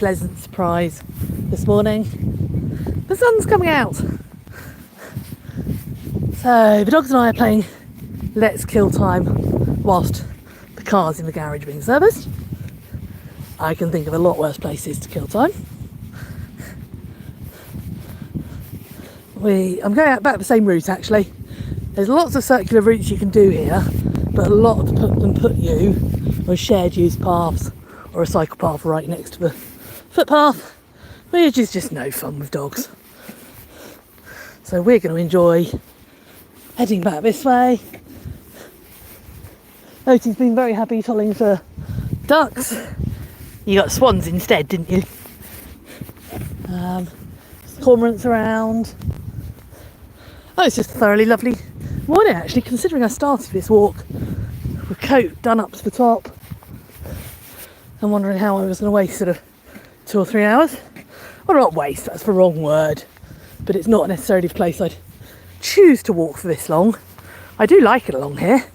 pleasant surprise this morning. The sun's coming out. So the dogs and I are playing Let's Kill Time whilst the car's in the garage being serviced. I can think of a lot worse places to kill time. I'm going out back the same route actually. There's lots of circular routes you can do here, but a lot of them put you on shared use paths or a cycle path right next to the footpath, which is just no fun with dogs. So we're going to enjoy heading back this way. Oti's been very happy tolling for ducks. You got swans instead, didn't you? Cormorants around. Oh, it's just a thoroughly lovely morning actually, considering I started this walk with coat done up to the top and wondering how I was going to waste sort of 2 or 3 hours. Well, not waste, that's the wrong word, but it's not necessarily the place I'd choose to walk for this long. I do like it along here.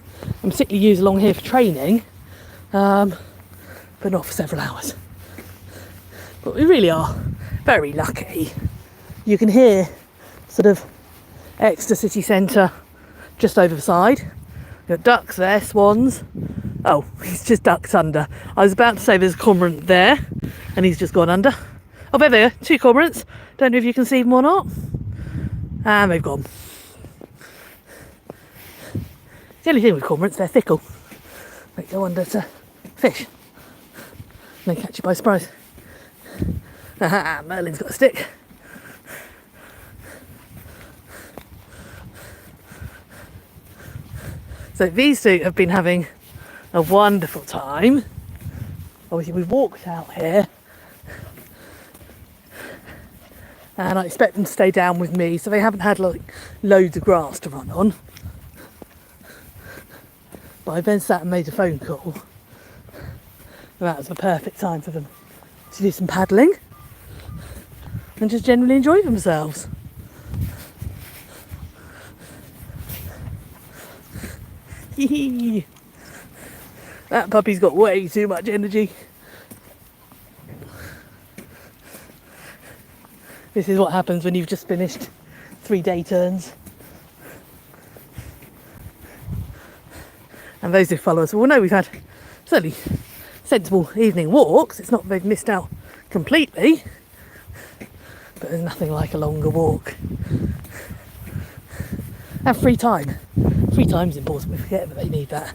I'm particularly used along here for training, but not for several hours. But we really are very lucky. You can hear sort of Exeter city centre just over the side. You've got ducks there, swans. Oh, he's just ducked under. I was about to say there's a cormorant there, and he's just gone under. Oh, there they are, 2 cormorants. Don't know if you can see them or not. And they've gone. The only thing with cormorants, they're fickle. They go under to fish. And they catch you by surprise. Aha, Merlin's got a stick. So these two have been having a wonderful time. Obviously we've walked out here and I expect them to stay down with me, so they haven't had like loads of grass to run on. But I then sat and made a phone call, and that was the perfect time for them to do some paddling and just generally enjoy themselves. That puppy's got way too much energy. This is what happens when you've just finished 3 day turns. And those who follow us will know we've had certainly sensible evening walks. It's not that they've missed out completely, but there's nothing like a longer walk. And free time. Free time's important, we forget that they need that.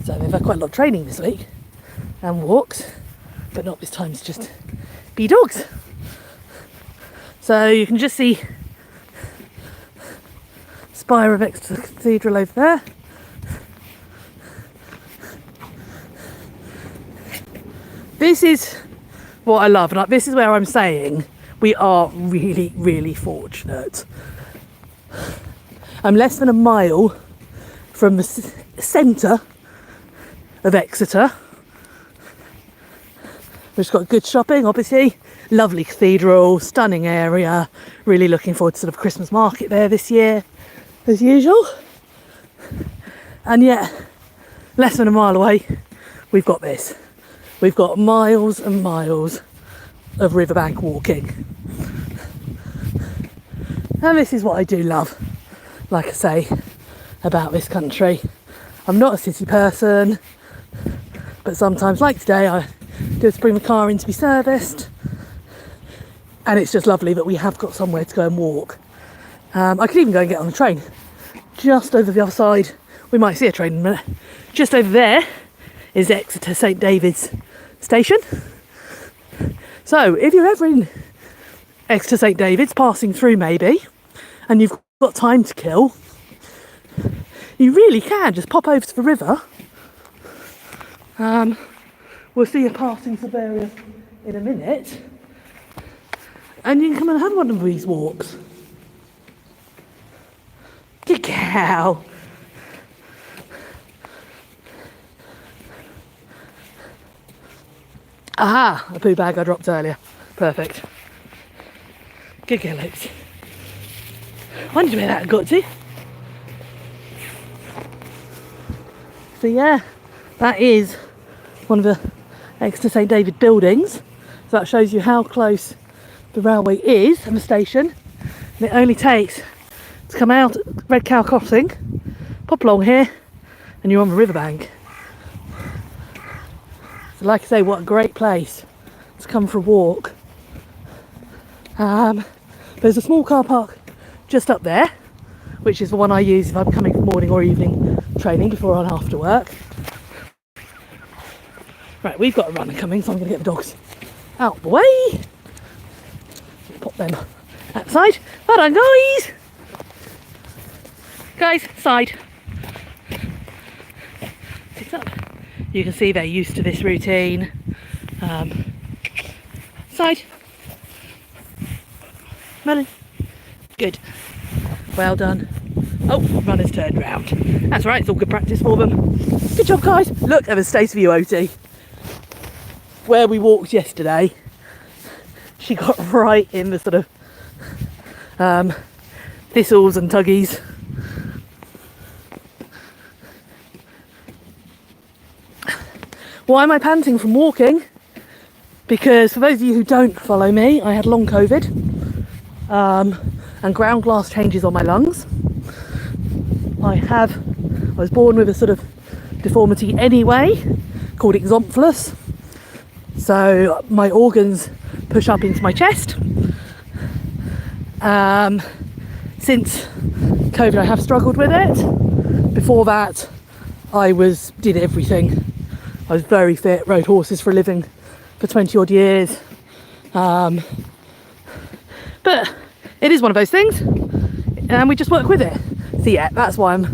So they've had quite a lot of training this week and walks, but not this time to just be dogs. So you can just see spire of Exeter Cathedral over there. This is what I love, and this is where I'm saying we are really, really fortunate. I'm less than a mile from the centre of Exeter, which has got good shopping, obviously, lovely cathedral, stunning area. Really looking forward to sort of Christmas market there this year, as usual. And yet, less than a mile away, we've got this. We've got miles and miles of riverbank walking. And this is what I do love, like I say, about this country. I'm not a city person, but sometimes, like today, I do bring the car in to be serviced, and it's just lovely that we have got somewhere to go and walk. I could even go and get on the train. Just over the other side, we might see a train in a minute. Just over there is Exeter St David's station. So if you're ever in Exeter St David's, passing through maybe, and you've got time to kill, you really can just pop over to the river. We'll see you passing the area in a minute, and you can come and have one of these walks. Good cow. Aha, a poo bag I dropped earlier. Perfect. Good girl, Luke. Wondered where that got to. So yeah, that is one of the next to St David buildings. So that shows you how close the railway is and the station. And it only takes to come out at Red Cow Crossing, pop along here, and you're on the riverbank. So like I say, what a great place to come for a walk. There's a small car park just up there, which is the one I use if I'm coming for morning or evening training before and after work. Right, we've got a runner coming, so I'm going to get the dogs out the way. Pop them outside. Well done, guys! Guys, side. Six up. You can see they're used to this routine. Side. Melon. Good. Well done. Oh, runner's turned round. That's right, it's all good practice for them. Good job, guys. Look at the state of you, Oti. Where we walked yesterday, she got right in the sort of thistles and tuggies. Why am I panting from walking? Because for those of you who don't follow me, I had long COVID and ground glass changes on my lungs. I was born with a sort of deformity anyway, called exomphalus. So my organs push up into my chest. Since COVID, I have struggled with it. Before that, I did everything. I was very fit, rode horses for a living for 20 odd years. But it is one of those things, and we just work with it. So yeah, that's why I'm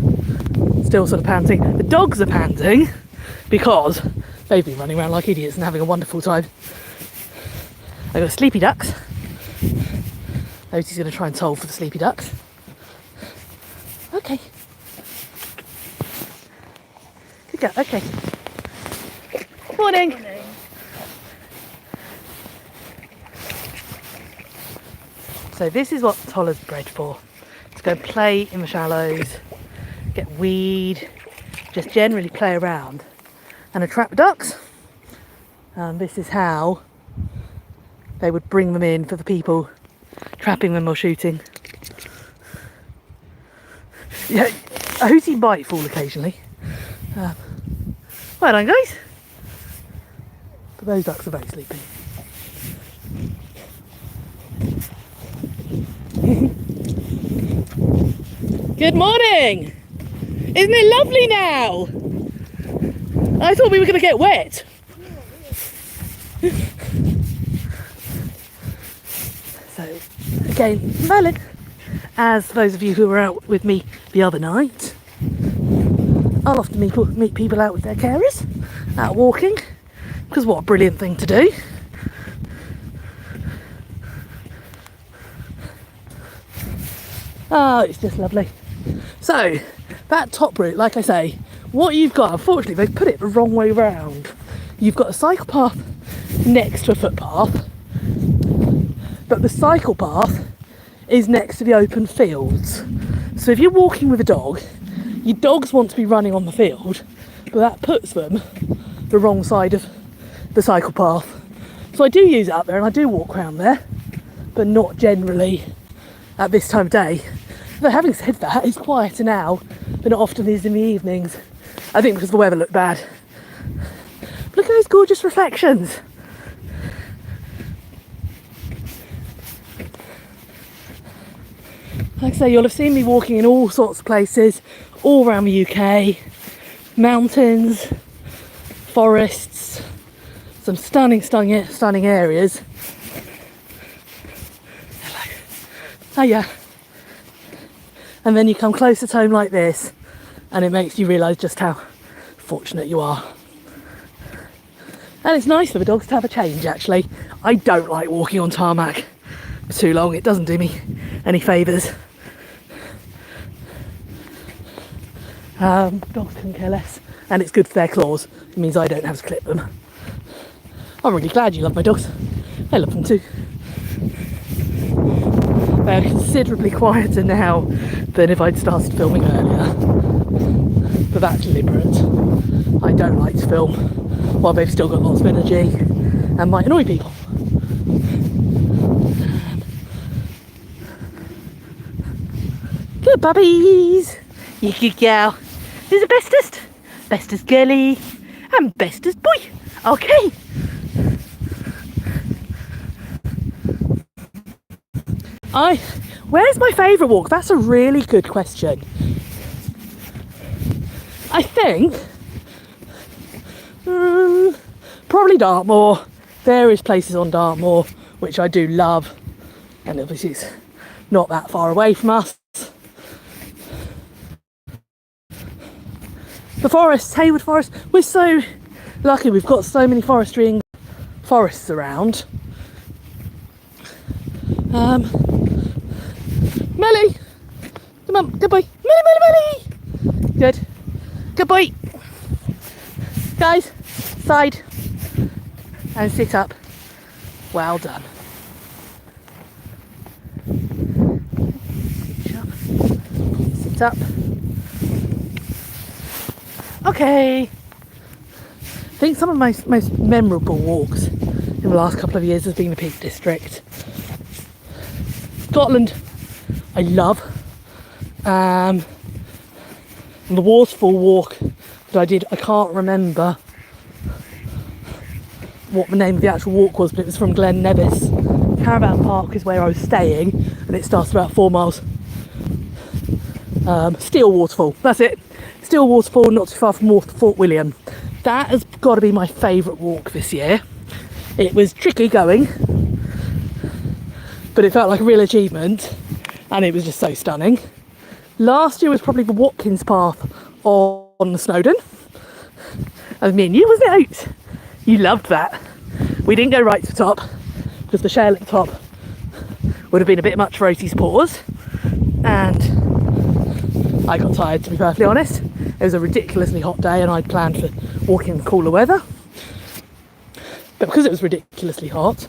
still sort of panting. The dogs are panting because they've been running around like idiots and having a wonderful time. I've got sleepy ducks. Oti's going to try and solve for the sleepy ducks. Okay. Good girl, okay. Morning. Morning. So this is what Toller's bred for. To go play in the shallows, get weed, just generally play around and attract ducks. And this is how they would bring them in for the people trapping them or shooting. Yeah, a hooty bite fall occasionally. Well done, guys. But those ducks are very sleepy. Good morning! Isn't it lovely now? I thought we were going to get wet. So, again, valid. As those of you who were out with me the other night, I'll often meet people out with their carers, out walking, because what a brilliant thing to do. Oh, it's just lovely. So, that top route, like I say, what you've got, unfortunately, they've put it the wrong way round. You've got a cycle path next to a footpath, but the cycle path is next to the open fields. So if you're walking with a dog, your dogs want to be running on the field, but that puts them the wrong side of the cycle path. So I do use it up there and I do walk around there, but not generally at this time of day. Though having said that, it's quieter now than it often is in the evenings. I think because the weather looked bad. Look at those gorgeous reflections. Like I say, you'll have seen me walking in all sorts of places, all around the UK. Mountains, forests, some stunning areas. Hello. Oh yeah. And then you come closer to home like this, and it makes you realise just how fortunate you are. And it's nice for the dogs to have a change, actually. I don't like walking on tarmac for too long. It doesn't do me any favours. Dogs couldn't care less, and it's good for their claws. It means I don't have to clip them. I'm really glad you love my dogs. I love them too. They're considerably quieter now than if I'd started filming earlier. But that's deliberate. I don't like to film while they've still got lots of energy and might annoy people. Good puppies! You good girl. Who's the bestest? Bestest girly and bestest boy. Okay. Where's my favourite walk? That's a really good question. I think probably Dartmoor. Various places on Dartmoor, which I do love, and obviously it's not that far away from us. The forests, Hayward Forest. We're so lucky. We've got so many forests around. Melly, come on, good boy. Melly. Good. Good boy. Guys, side and sit up. Well done. Sit up. Okay. I think some of my most memorable walks in the last couple of years has been the Peak District. Scotland, I love. And the Waterfall walk that I did, I can't remember what the name of the actual walk was, but it was from Glen Nevis. Caravan Park is where I was staying, and it starts about 4 miles. Steel Waterfall, that's it. Steel Waterfall, not too far from Fort William. That has got to be my favourite walk this year. It was tricky going, but it felt like a real achievement, and it was just so stunning. Last year was probably the Watkins Path on the Snowdon. And me and you, wasn't it, Oat? You loved that. We didn't go right to the top because the shale at the top would have been a bit much for Otie's paws, and I got tired, to be perfectly honest. It was a ridiculously hot day and I'd planned for walking in cooler weather. But because it was ridiculously hot,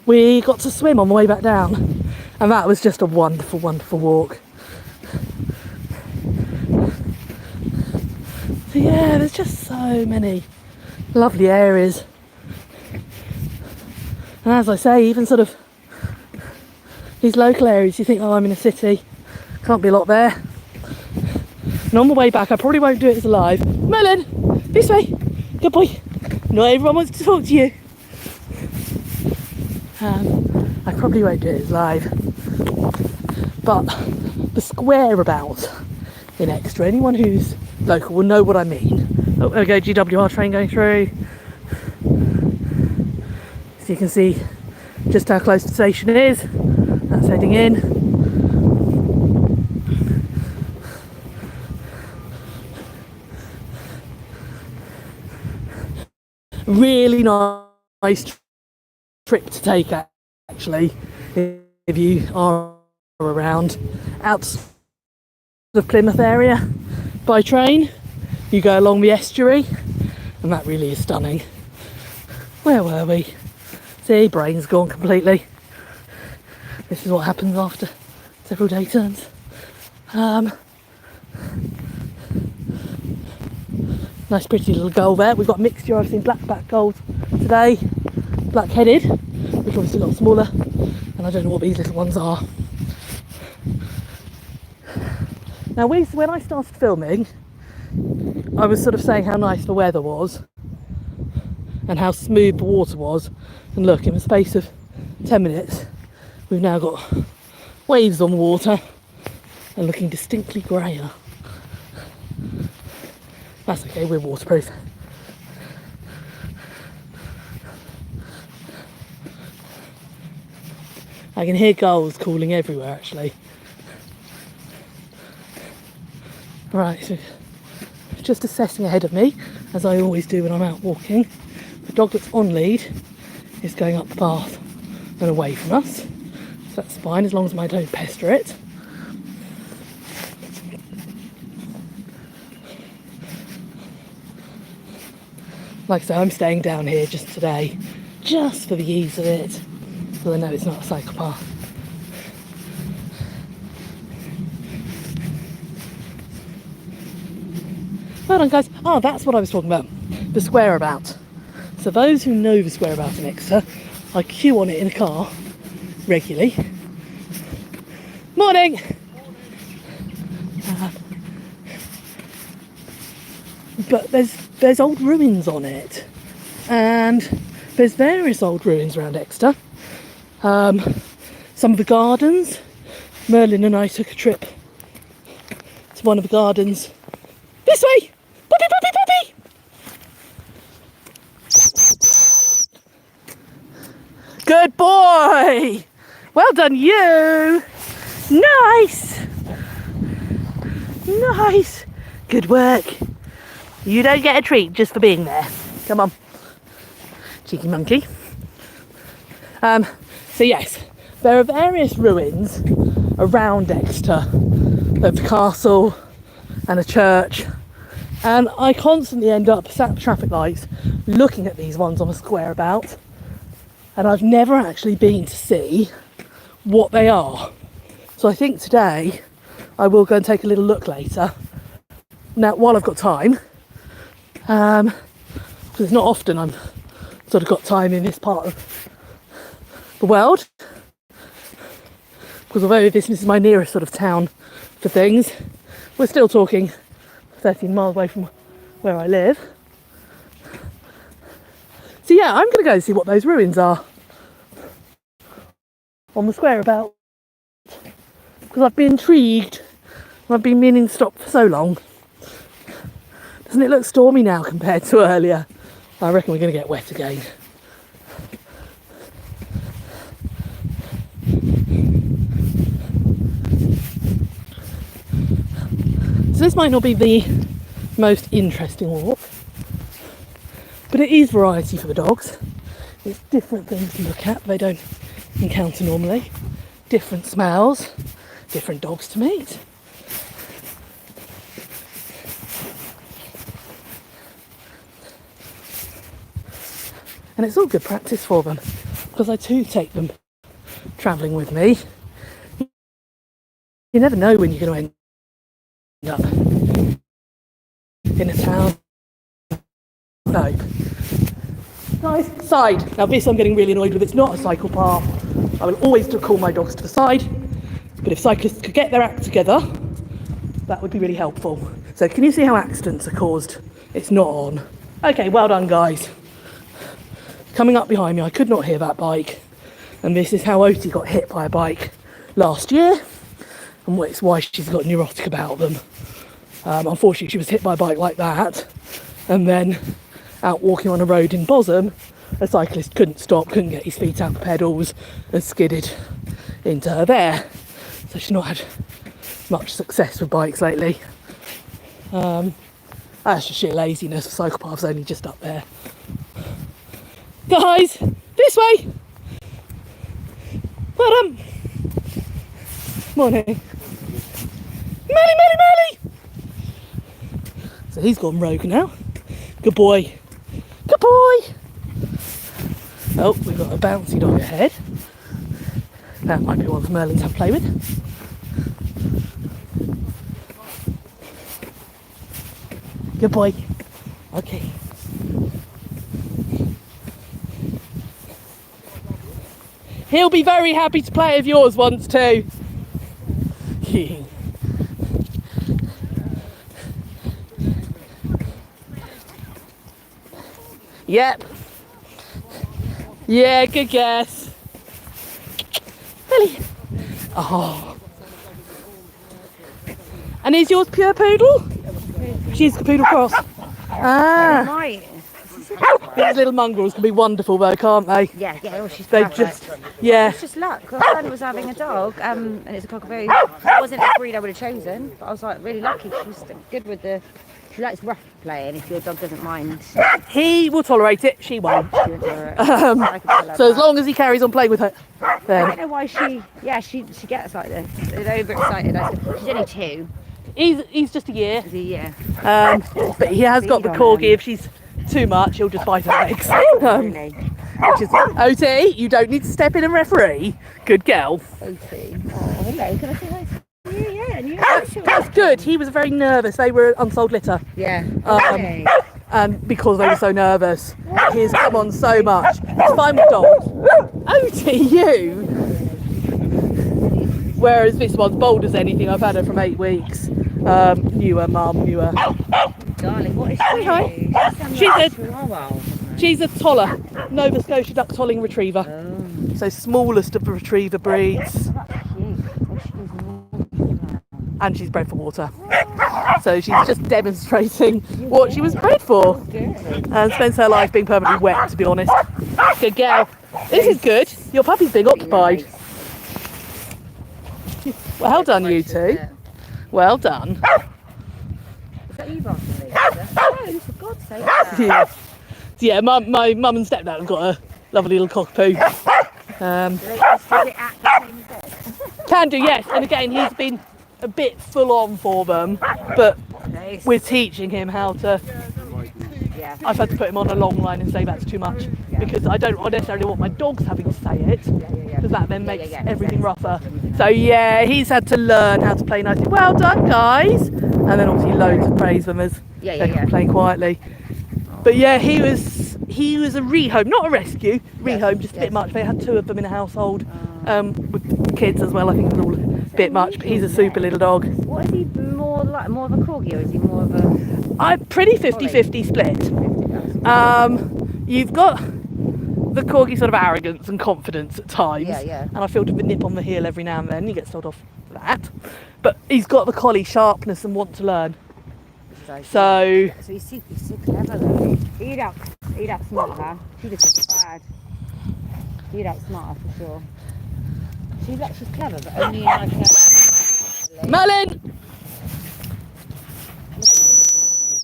we got to swim on the way back down, and that was just a wonderful, wonderful walk. So yeah, there's just so many lovely areas. And as I say, even sort of these local areas, you think, oh, I'm in a city, can't be a lot there. And on the way back, I probably won't do it as live. Melon, this way, good boy. Not everyone wants to talk to you. I probably won't do it as live. But the square about in Exeter, anyone who's local will know what I mean. Oh, there we go, GWR train going through. So you can see just how close the station is. That's heading in. Really nice trip to take, actually, if you are around out the Plymouth area by train. You go along the estuary, and that really is stunning. Where were we? See, brain's gone completely. This is what happens after several day turns. Nice pretty little gull there. We've got a mixture. I've seen black-backed gulls today, black-headed, which are obviously a lot smaller, and I don't know what these little ones are. Now, when I started filming, I was sort of saying how nice the weather was and how smooth the water was, and look, in the space of 10 minutes we've now got waves on the water and looking distinctly greyer. That's okay, we're waterproof. I can hear gulls calling everywhere, actually. Right, so just assessing ahead of me, as I always do when I'm out walking. The dog that's on lead is going up the path and away from us, so that's fine as long as I don't pester it. Like I say, I'm staying down here just today, just for the ease of it, so I know it's not a psychopath. Well done, guys. Oh, that's what I was talking about. The square about. So those who know the square about in Exeter, I queue on it in a car regularly. Morning! But there's old ruins on it, and there's various old ruins around Exeter. Some of the gardens. Merlin and I took a trip to one of the gardens. This way! Puppy, puppy, puppy! Good boy! Well done, you! Nice! Nice! Good work. You don't get a treat just for being there. Come on. Cheeky monkey. So yes, there are various ruins around Exeter. There's a castle and a church. And I constantly end up sat at the traffic lights looking at these ones on the square about. And I've never actually been to see what they are. So I think today I will go and take a little look later. Now, while I've got time, because it's not often I'm sort of got time in this part of the world, because although this is my nearest sort of town for things, we're still talking 13 miles away from where I live. So yeah, I'm going to go and see what those ruins are on the square about, because I've been intrigued and I've been meaning to stop for so long. Doesn't it look stormy now compared to earlier? I reckon we're going to get wet again. So this might not be the most interesting walk, but it is variety for the dogs. It's different things to look at they don't encounter normally. Different smells, different dogs to meet. And it's all good practice for them, because I too take them travelling with me. You never know when you're going to end up in a town. No. Nice. Side. Now this I'm getting really annoyed with. It's not a cycle path. I will always call my dogs to the side. But if cyclists could get their act together, that would be really helpful. So can you see how accidents are caused? It's not on. Okay, well done guys. Coming up behind me, I could not hear that bike. And this is how Oti got hit by a bike last year. And it's why she's got neurotic about them. Unfortunately, she was hit by a bike like that. And then out walking on a road in Bosham, a cyclist couldn't stop, couldn't get his feet out the pedals and skidded into her there. So she's not had much success with bikes lately. That's just sheer laziness. The cycle path's only just up there. Guys, this way! Well done! Morning. Melly! So he's gone rogue now. Good boy. Good boy! Oh, we've got a bouncy dog ahead. That might be one for Merlin to have a play with. Good boy. Okay. He'll be very happy to play with yours once too. Yep. Yeah, good guess. Billy. Oh. And is yours pure poodle? She's a poodle cross. Ah. Right. These little mongrels can be wonderful though, can't they? Yeah, oh, she's They perfect. just, yeah. It's just luck. My friend was having a dog, and it's a cockapoo. It wasn't a breed I would have chosen, but I was like really lucky. She was good with the. She likes rough playing if your dog doesn't mind. He will tolerate it, she won't. She wouldn't tolerate it. I could tell her So as that. long as he carries on playing with her, I then don't know why she gets like this. She's overexcited. She's only 2. he's just a year. Yeah. But he has got the corgi. If she's too much, he'll just bite her legs. Really. Which is, Oti, you don't need to step in and referee. Good girl. Oti. Oh, hello. Can I say hi to you? Yeah. And you That's good. He was very nervous. They were unsold litter. Yeah. Um, Okay. and because they were so nervous, he's come on so much. It's fine with dogs. Oti, you! Whereas this one's bold as anything. I've had her from 8 weeks. Newer mum, newer. Darling, what is she? Hi. She's a toller, Nova Scotia duck tolling retriever. Oh. So smallest of the retriever breeds. And she's bred for water. So she's just demonstrating what she was bred for. And spends her life being permanently wet, to be honest. Good girl. This is good. Your puppy's being occupied. Well done, you two. Well done. Is that you, Bartley? Oh, for God's sake. Yeah, my mum and stepdad have got a lovely little cockapoo. Can do, yes. And again, he's been a bit full on for them, but we're teaching him how to. Yeah. I've had to put him on a long line and say that's too much because I don't necessarily want my dogs having to say it because that then makes everything rougher. So yeah, he's had to learn how to play nicely. Well done, guys. And then obviously loads of praise them as they play quietly. But yeah, he was a rehome, not a rescue, rehome, just a bit much. They had 2 of them in a household with kids as well. I think it was all a bit much, but he's a super little dog. What is he more like? More of a corgi, or is he more of a? I'm pretty 50-50 split. You've got the corgi sort of arrogance and confidence at times, and I feel to nip on the heel every now and then. He gets told off for that, but he's got the collie sharpness and want to learn. So he's super clever though. He'd outsmart her. She'd have bad. He'd outsmart her for sure. She's clever, but only in like a... Merlin!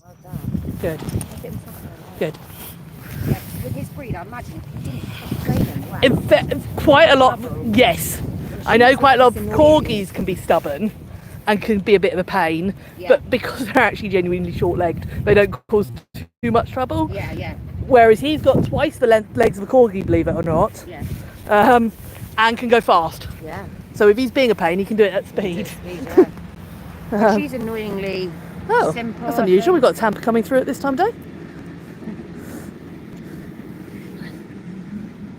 Well done. Good. Good. Yeah, with his breed, I imagine he didn't train him well. Quite a lot, yes. I know quite a lot of corgis can be stubborn and can be a bit of a pain, but because they're actually genuinely short-legged, they don't cause too much trouble. Yeah. Whereas he's got twice the legs of a corgi, believe it or not, and can go fast. Yeah. So if he's being a pain, he can do it at speed. She's annoyingly simple. That's unusual. We've got Tampa coming through at this time of day.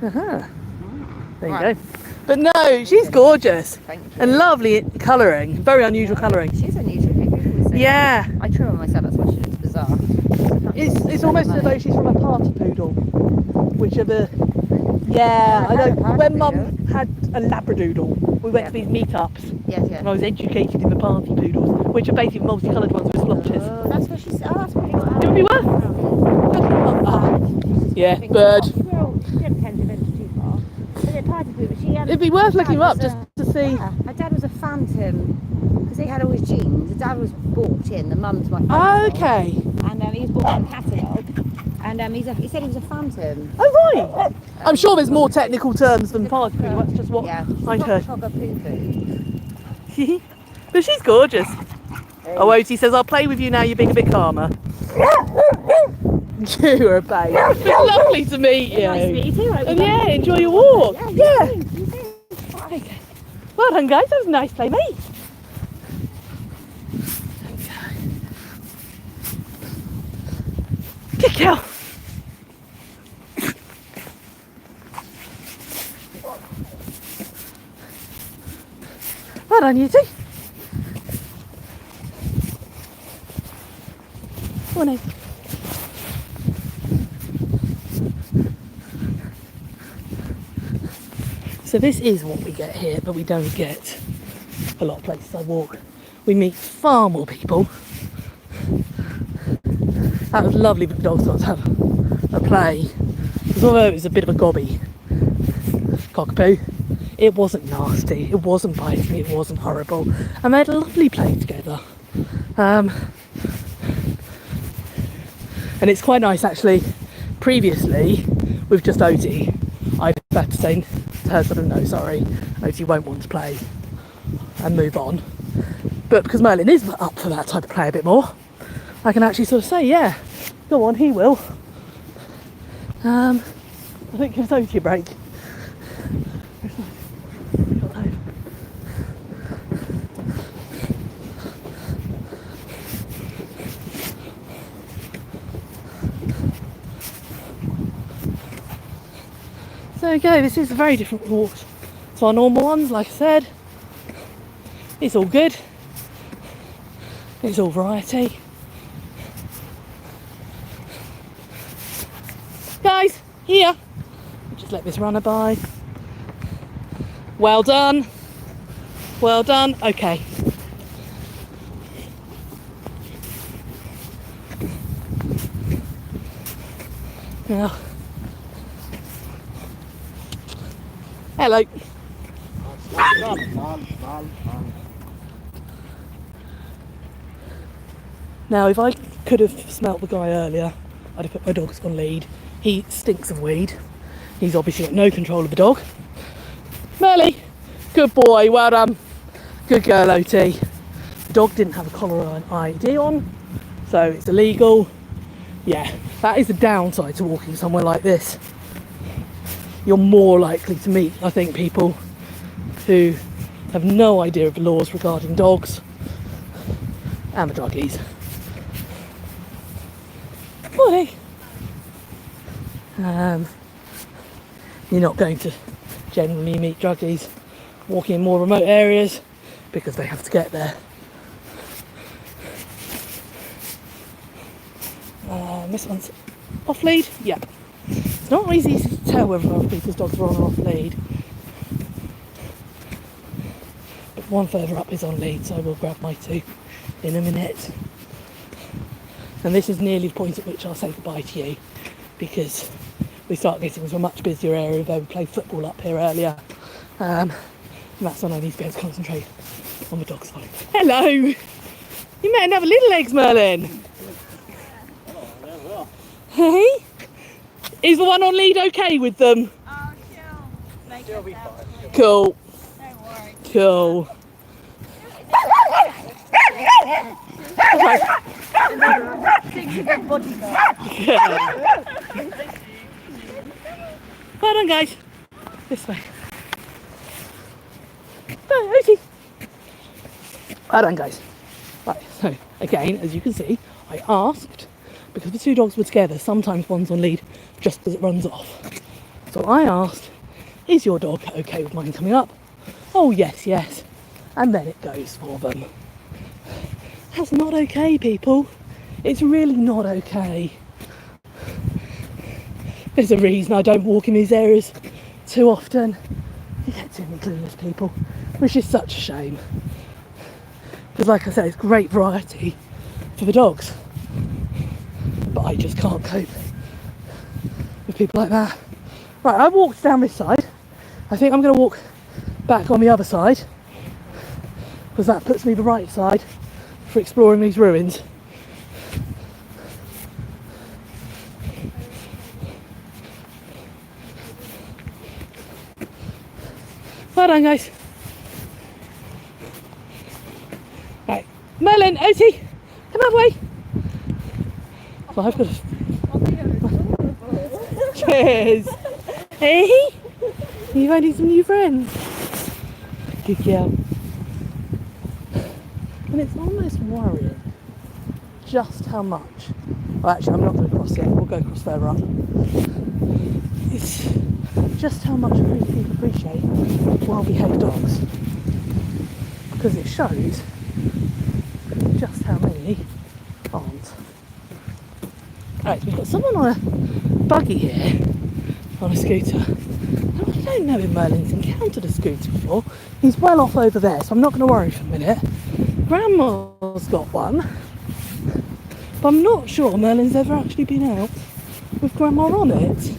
There you go. But no, she's gorgeous. Thank you. And lovely colouring. Very unusual colouring. She's unusual. Yeah. I trim her myself, that's why she looks bizarre. It's almost as though she's from a party poodle. Which are the... Yeah, I know. When Mum had a Labradoodle, we went to these meetups. Yes. And I was educated in the party poodles, which are basically multicoloured ones with splotches. Oh, that's what she said. Oh, that's probably what It would be worth. Yeah, bird. She didn't tend to venture too far. But the party poodle, It'd be worth looking him up just to see. Yeah, her dad was a phantom because he had all his genes. The dad was bought in, the mum's my phantom. Okay. And he was bought in the catalogue. And he said he was a phantom. Oh right. I'm sure there's more technical terms than party poodle. That's just what I'd heard. But she's gorgeous. Oh, Oti says, I'll play with you now. You're being a bit calmer. You're a babe. It's lovely to meet you. Nice to meet you too. And yeah, enjoy your walk. Yeah. You too. Okay. Well done, guys. That was a nice play, mate. Good girl. Well done, you two. Come on in. So this is what we get here, but we don't get a lot of places I walk. We meet far more people. That was lovely for the dogs to have a play. Because although it was a bit of a gobby cockapoo, it wasn't nasty, it wasn't biting, it wasn't horrible. And they had a lovely play together. And it's quite nice actually, previously, with just Oti, I've had to say to her sort of, no, sorry, Oti won't want to play and move on. But because Merlin is up for that type of play a bit more, I can actually sort of say, yeah, go on, he will. I think it gives Oti a break. So there you go, this is a very different walk to our normal ones, like I said. It's all good. It's all variety. Guys, here. Just let this runner by. Well done. Well done. Okay. Now. Hello. Now, if I could have smelt the guy earlier, I'd have put my dogs on lead. He stinks of weed. He's obviously got no control of the dog. Merly, good boy, well done. Good girl, Oti. The dog didn't have a collar or an ID on, so it's illegal. Yeah, that is the downside to walking somewhere like this. You're more likely to meet, I think, people who have no idea of the laws regarding dogs and the druggies. Morning. You're not going to generally meet druggies walking in more remote areas because they have to get there. This one's off lead. Yeah. It's not easy to tell whether other people's dogs are on or off lead. But one further up is on lead, so I will grab my two in a minute. And this is nearly the point at which I'll say goodbye to you, because we start getting to a much busier area where we played football up here earlier. And that's when I need to be able to concentrate on the dog's fight. Hello! You met another little legs, Merlin. Hey? Is the one on lead okay with them? Oh, she'll be fine. Cool. Don't worry. Cool. Yeah. Well done, guys. This way. Oh, Oti. Well done, guys. Right, so again, as you can see, I asked, because the two dogs were together, sometimes one's on lead just as it runs off. So I asked, is your dog okay with mine coming up? Oh, yes, yes. And then it goes for them. That's not okay, people. It's really not okay. There's a reason I don't walk in these areas too often. You get too many clueless people, which is such a shame. Because like I said, it's great variety for the dogs. But I just can't cope with people like that. Right, I walked down this side. I think I'm going to walk back on the other side, because that puts me the right side for exploring these ruins. Well done, guys. Right, Merlin, Oti, come that way. So I've got to... Cheers. Hey, you finding some new friends? Good girl. And it's almost worrying just how much... Well, actually, I'm not going to cross yet. We'll go across further up. It's just how much people appreciate well-behaved dogs, because it shows just how many aren't. Right, we've got someone on a buggy here, on a scooter. Now, I don't know if Merlin's encountered a scooter before. He's well off over there, so I'm not going to worry for a minute. Grandma's got one, but I'm not sure Merlin's ever actually been out with Grandma on it.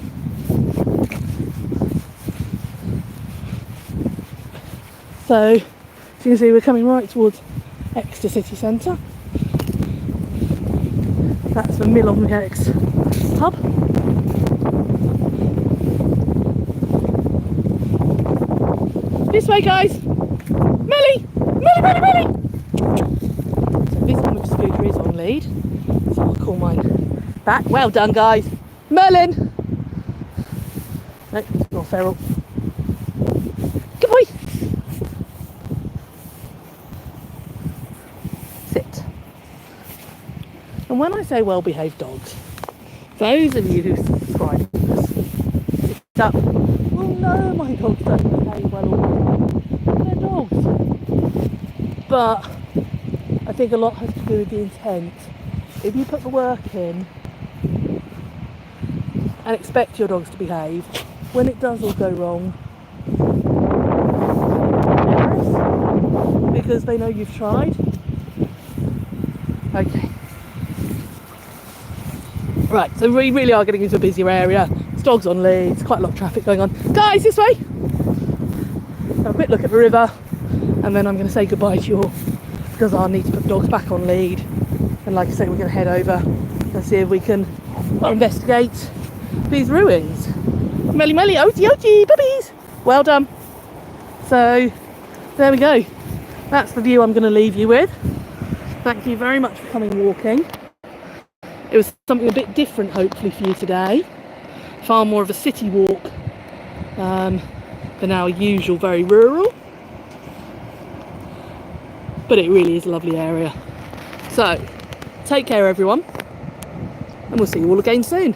So, as you can see, we're coming right towards Exeter city centre. That's the Mill on the X hub. This way, guys! Millie! Millie, Millie, Millie! So this one with the scooter is on lead. So I'll call mine back. Well done, guys! Merlin! No, not feral. Good boy! Sit. And when I say well-behaved dogs, those of you who subscribe to this, sit up. know my dogs don't behave well all the time. They're dogs. But I think a lot has to do with the intent. If you put the work in and expect your dogs to behave, when it does all go wrong, because they know you've tried. Okay. Right, so we really are getting into a busier area. There's dogs on leads, quite a lot of traffic going on. Guys, this way! Have a quick look at the river, and then I'm going to say goodbye to you all, because I'll need to put the dogs back on lead. And like I say, we're going to head over and see if we can investigate these ruins. Melly melly, oti oti, puppies! Well done. So, there we go. That's the view I'm going to leave you with. Thank you very much for coming walking. It was something a bit different, hopefully, for you today. Far more of a city walk than our usual, very rural. But it really is a lovely area. So, take care, everyone. And we'll see you all again soon.